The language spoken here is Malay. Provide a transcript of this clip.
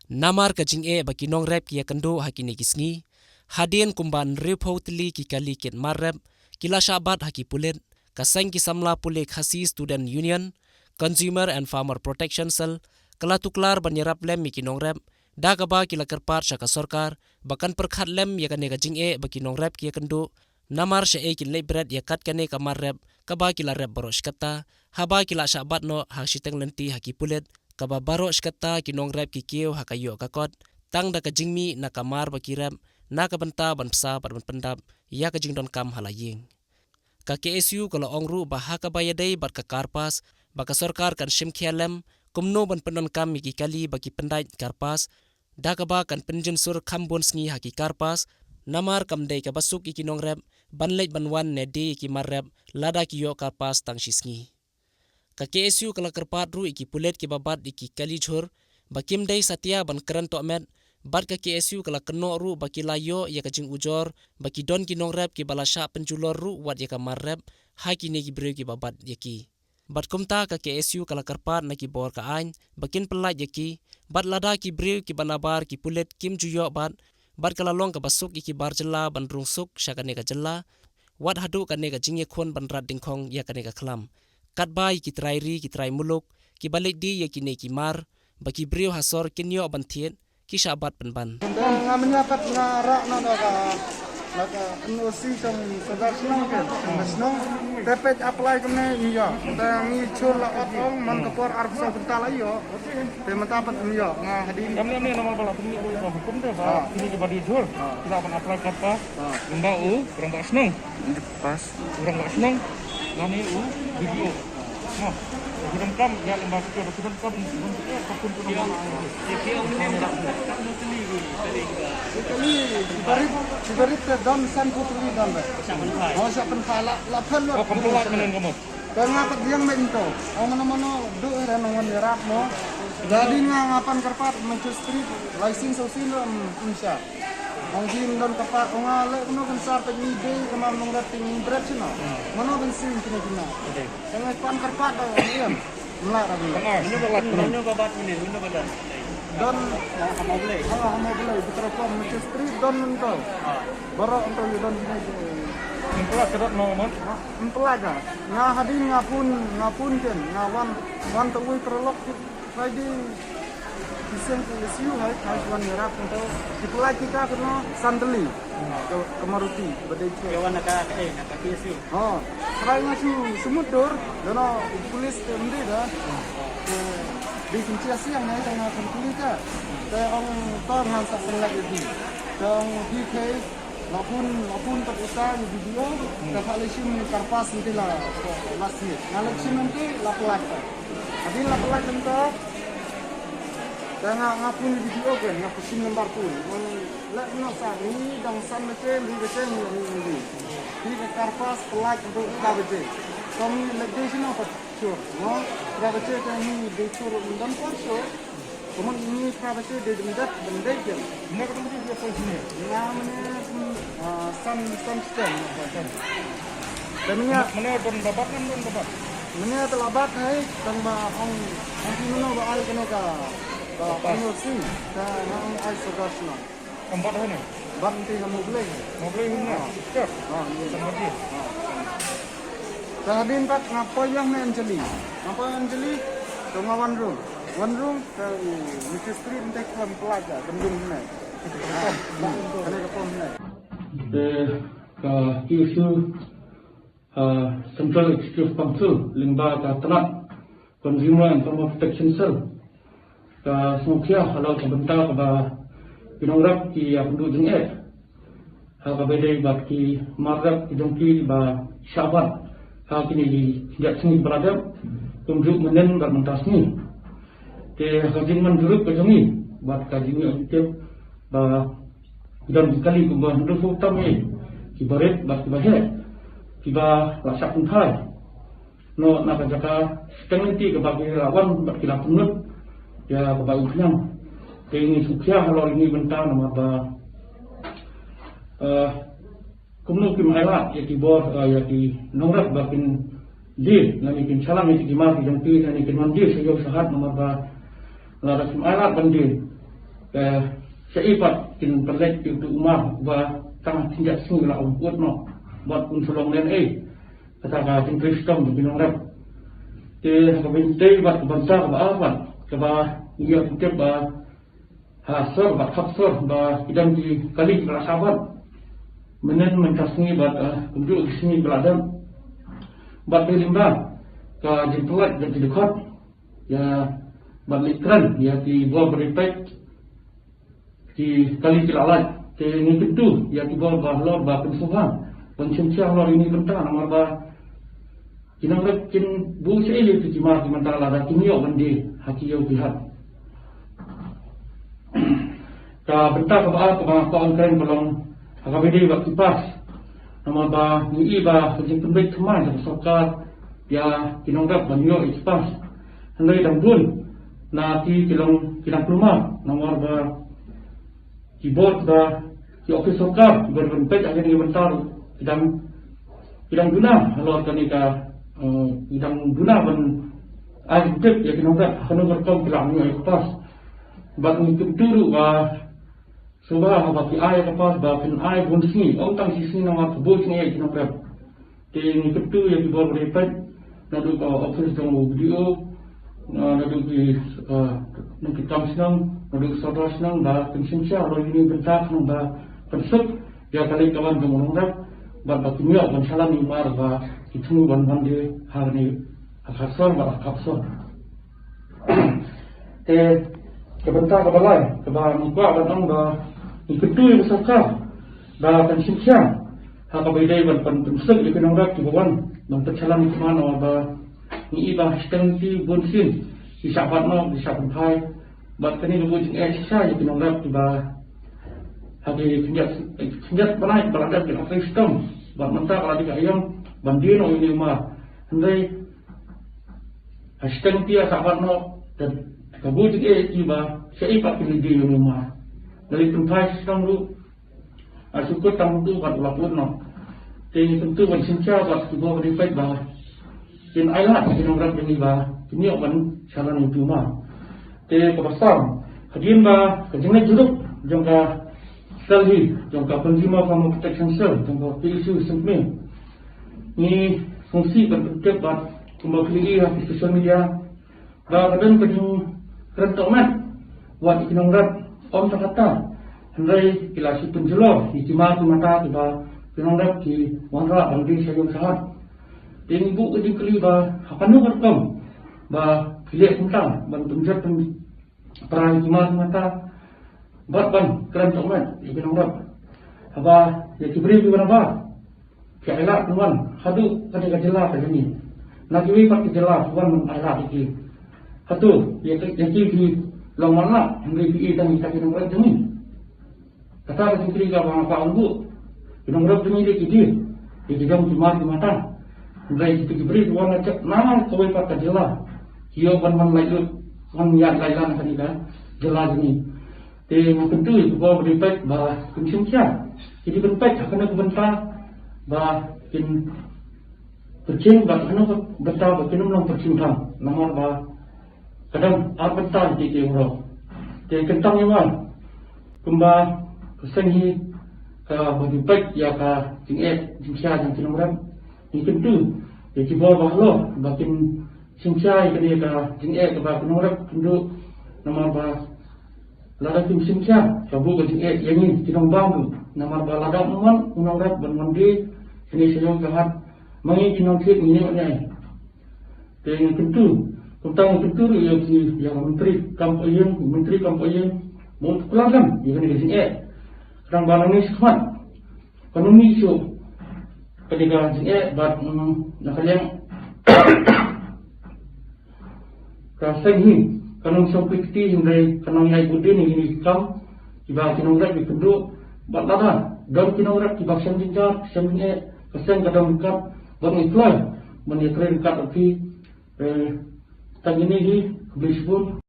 Namar ka jing e baki nong rep ki yakando hakini kisngi. Hadien kumban repotli ki kali kit marrep kila shabat haki pulet kaseng ki samla pule khasi student union consumer and farmer protection cell kala tuklar banyerap lem mi kinong rep da kaba kila kerpat shaka sorkar bakan perkhat lem ya kane jing e baki nong rep ki yakando namar sha e kin lebret ya kat kane kamar rep kaba kila rep barosh kata haba kila shabat no hashiteng lenti haki pulet kaba barosh kata kinong rep ki kieu hakayo kakot tang da ka jingmi na kamar baki rep na kabenta banpsa ban pendap ya ka jingdon kam halaying ka KSU kalau ongru bahaka bayadai bat ka karpas baka sorkar kan shimkhialem kumno ban pendon kam miki kali baki pendai karpas da ka ba kan penjun sur khambon sngi haki karpas namar kamdai ka basuk ikinong rep banleit banwan ne de ki marrep lada ki yo karpas tang shisngi ka KSU kala kerpat ru iki pulet ki babat iki kali jhur bakim dai satya ban keren to met bat ka KSU kala keno ru baki layo ya ka jing ujor baki don ki nong rep ki balasha penjulor ru wat ya ka marrep ha ki ne ki breu ki babat yaki bat kumta ka KSU kala karpat na ki bor ka ain bakin pelaj yaki bat lada ki breu ki banabar ki pulet kim juyo bat kala long ka basuk iki bar jela ban rungsuk syakane ka jela wat hadu kane ka jingye khon ban rat dingkhong ya kane ka khlam kat bai ki trai muluk ki balik di ya ki ne ki mar baki breu hasor kinyo ban thiet ki syabat penban ngamnya kat ngarak na ka NOC tong sedar senang kan senang tepet apply kene iya ta ngi chul la otong man kapor arsa bental ayo te mentapat iya nga hadin kami nama bala puni hukum tu ba ini ke badi jul kita akan apply kata lemba kurang tak senang pas kurang tak senang ngani video no kurang kam ya lemba kita kurang kam bentuknya apapun pun kali dibarit dan san putri dan oh sa penfala la phallo pempelat menen kamu tengah kat diang mento mana do renangan yarap mo jadi ngapan kerpat Manchester license sosil insya Angin dan tepat ngale kuno kan sar pegi de kemam nong rating berat sino mono bensin kena dengan pan kerpat ayam melar abi ini babat ini babat don mau beli beberapa Manchester don untuk baru untuk don ini pempelat kedat mau man empelaga hadin ngapun kan wan tuwi terlok Friday Iseng KSU hai wan merah untuk dipulai kita kena sandeli ke Maruti badai ke kawan nak KSU oh serai ngasu sumudur dono polis temde dah di kunci siang naik dengan kulit ka tong ngan sak selak jadi tong DK lapun terusah video ka kalisim karpas intila masih ngalesim nanti lapulak adil lapulak untuk Tengah ngapun video kan, ngapusin lembar pun. Lek nak sari, dang san macam ni. Di karpas pelak untuk kabeje. Kami lagi sini apa? Sure, no. Kabeje kan ni decor dan porso. Kemudian ini kabeje de dendat bendek kan. ini ketemu dia posisinya Namanya san stem. Deminya mana don babat kan don babat Mene telabat hai tang ba ong mano ba al kene ka Panyo sing ka nang ai sogasna tempat mana banti na mo blay ini cek ni tempat dia Kadin pak ngapoy yang na Anjali to one room ka Mr. Street tek from plaza bendung na kene ka pom na ka KSU Central Executive Council limba ka tanah Consumer and Farmer Protection Cell ka smukia kalau sebentar ka pinongrap ki apundu jeng ha ka bedai bat ki marap ki jongki ba syabat ha kini di jak sini berada tunjuk menen bat mentasni ke ka jing manduruk ka jongi bat ka jing aktif ba dan kali ku ba ndu utami ki baret bat ki bahe tiba lasak puntai no nak jaka stengenti ke bagi lawan berkila punut ya bagi kenyang ini sukses kalau ini bentar nama ba kumno kim ailat ya tibor ya di nongrat bakin di ngani kin salam ya timar di jangti ngani kin mandi sejauh sahat nama ba lara kim ailat bandi seipat kin perlek itu umar ba tang tinjak sing la umput no buat unsulong len kata ka tin Kristen di binong rap te ka binte ba banta ba awan ka ba iya tip ba hasor ba khapsor ba idam di kali rasaban menen mentasni ba kunjuk sini beladan ba limba ka jemput dan dekat ya balikran ya di bawah beripet di kali kilalat ke ini tentu ya di bawah bahlor ba pensuhan pencencia lor ini bentang nomor ba kinang kin bu sele tu cima di mentala da kinyo bandi hakiyau bihat ka bentang ka ba ka angkan belum akabedi ba kipas nomor ba ni ba penjing pembek kemai da sokar ya kinong rap banyo ispas hendai dambun na ti kilong pluma nomor ba keyboard ba ki office sokar berbentuk aja ni bentar idang guna halor kanika idang guna ban ai tip ya kinong rap kanu berkom kilang ni ispas ba ni turu ba suba ba ki ai kapas ba pin ai bun sini tang sisi nomor bus ni kinong rap te ni ketu ya ki bor repet nadu ka office dong video nadu ki nang kitam senang nadu sadar senang ba pensinya lo ini bentak nang ba pensuk ya kali kawan dong nang ba kimia ban salam ni mar ba itu ban de har ni khasor ba khapsor te ke bentak ka balai ke ba muka ba nang ba ikutu yang sakar ba pensinya ha ka bedai ban pensuk di nang rak ki bawan nang tercalam di mana ba ni iba stengti bunsin si sahabat no di sahabat hai bat kini lubu jing sisa ya kinong rap tiba hadi kinjat banai berada di sistem bat mentah kalau di ayam bandino ini mah hendai stengti sahabat no dan kabu jing tiba seipat kini di rumah dari tempat sistem lu syukur tamu tu bat lapun no Jadi tentu bersincah buat sebuah berifat bah. Kin ayat kinong rap ini bah. Kini oban salan itu mah. Te kapasam. Kadien bah kajengna juruk jangka selhi jangka penjima kamu protection cell jangka PSU sempme. Ni fungsi berbentuk bah kembali di social media. Bah kadang kajeng kerentomat buat kinong rap om kata. Hendai kilasi penjelor di jemaat mata tiba kinong rap ki wanra bangdi sayung sahat. Ting ibu ke dikeli ba hapanu berkom ba pilih tentang ban penjat peran jemaat mata ban keren tomat di kinong rap. Aba ya kibri bi berapa? Ki elak tuan hadu kada kajela kajeni. Nak kiwi pat kajela tuan men elak iki. Hatu ya ki long mana hendai bi dan kita kinong rap jeni. Kata kecil ka bang apa bu, kinong rap demi dia kidi, dia jam cuma di mata. Mulai kita beri warna cek, nama kau ikat jela, kio ban lagi, ban niat lailan kan ida, jela ini. Tapi tentu itu bawa beripet bah kunci-kuncian. Jadi beripet akan aku bentar bah kin percing bah kena bentar bah kena melang percingkan, nama bah kadang apa bentar di euro. Jadi kentang yang kembang kesenhi ka beripet ya ka jinget jingsia yang kinong rap. Ini tentu, ya kibar bahlo, bakin sincai kini ka jing'e ka kinurap tentu nama ba lada tim sincai, kabu ka jing'e yang tinong bangku, nama ba lada umon unurap ban mandi kini sayong kahat mangi kinong kit ini maknai. Yang tentu, tentang tentu yang menteri kampanye mau keluarkan, yang ini jing'e, kadang barang ni sekat, kanun ni isu. Ketika jing'e bat nakaliang kasenghi kanong sopikti hindai kanong yai budin ini kam iba kinong rap dikendu bat lada dan kinong rap iba sendinjar sendinge kaseng kadang kat bang iklai menyekren kat api tang ini di bisbun